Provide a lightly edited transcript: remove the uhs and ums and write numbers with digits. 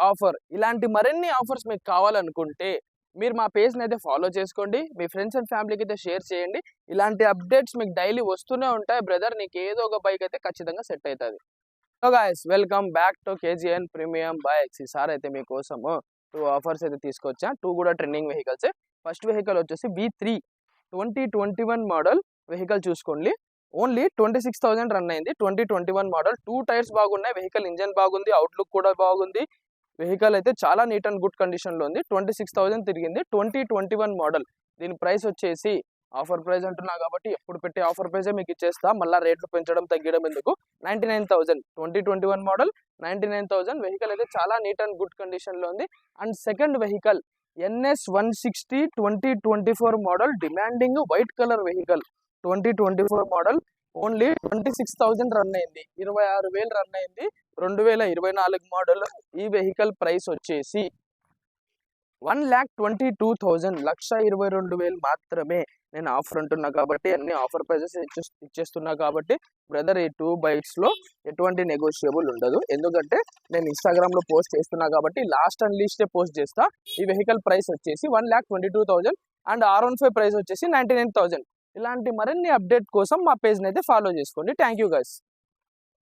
Offer ఇలాంటి మరిన్ని offers మీకు కావాలనుకుంటే మీరు మా పేజ్ని అయితే ఫాలో చేసుకోండి, మీ ఫ్రెండ్స్ అండ్ ఫ్యామిలీకి అయితే షేర్ చేయండి. ఇలాంటి అప్డేట్స్ మీకు డైలీ వస్తూనే ఉంటాయి బ్రదర్. నీకు ఏదో ఒక బైక్ అయితే ఖచ్చితంగా సెట్ అవుతుంది. So guys, welcome back to KGN premium bikes. ఈసారి అయితే మీకోసము 2 ఆఫర్స్ అయితే తీసుకొచ్చా. 2 కూడా ట్రెండింగ్ వెహికల్స్. ఫస్ట్ వెహికల్ వచ్చేసి V3 2021 మోడల్ వెహికల్ చూసుకోండి. ఓన్లీ 26,000 రన్ అయింది. 2021 మోడల్. 2 టైర్స్ బాగున్నాయి. వెహికల్ ఇంజన్ బాగుంది, అవుట్లుక్ కూడా బాగుంది. వెహికల్ అయితే చాలా నీట్ అండ్ గుడ్ కండిషన్లో ఉంది. 26,000 తిరిగింది. 2021 మోడల్. దీని ప్రైస్ వచ్చేసి ఆఫర్ ప్రైస్ అంటున్నా కాబట్టి ఎప్పుడు పెట్టే ఆఫర్ ప్రైజే మీకు ఇచ్చేస్తా. మళ్ళీ రేట్లు పెంచడం తగ్గడం ఎందుకు. 99,000 2021 మోడల్ 99,000. వెహికల్ అయితే చాలా నీట్ అండ్ గుడ్ కండిషన్లో ఉంది. And second vehicle NS 160 2024 model. Demanding white colour vehicle. 2024 model. Only 26,000 run అయింది. 26,000 రన్ అయింది. 2024 మోడల్. ఈ వెహికల్ ప్రైస్ వచ్చేసి 1,22,000 1,22,000 మాత్రమే. నేను ఆఫర్ అంటున్నా కాబట్టి, అన్ని ఆఫర్ ప్రైజెస్ ఇచ్చేస్తున్నా కాబట్టి బ్రదర్, ఈ 2 బైక్స్ లో ఎటువంటి నెగోషియబుల్ ఉండదు. ఎందుకంటే నేను ఇన్స్టాగ్రామ్ లో పోస్ట్ చేస్తున్నా కాబట్టి లాస్ట్ అండ్ లీస్ట్ పోస్ట్ చేస్తా. ఈ వెహికల్ ప్రైస్ వచ్చేసి 1,22,000 అండ్ R15 ప్రైస్ వచ్చేసి 99,000. ఇలాంటి మరిన్ని అప్డేట్ కోసం మా పేజ్ని అయితే ఫాలో చేసుకోండి. Thank you guys.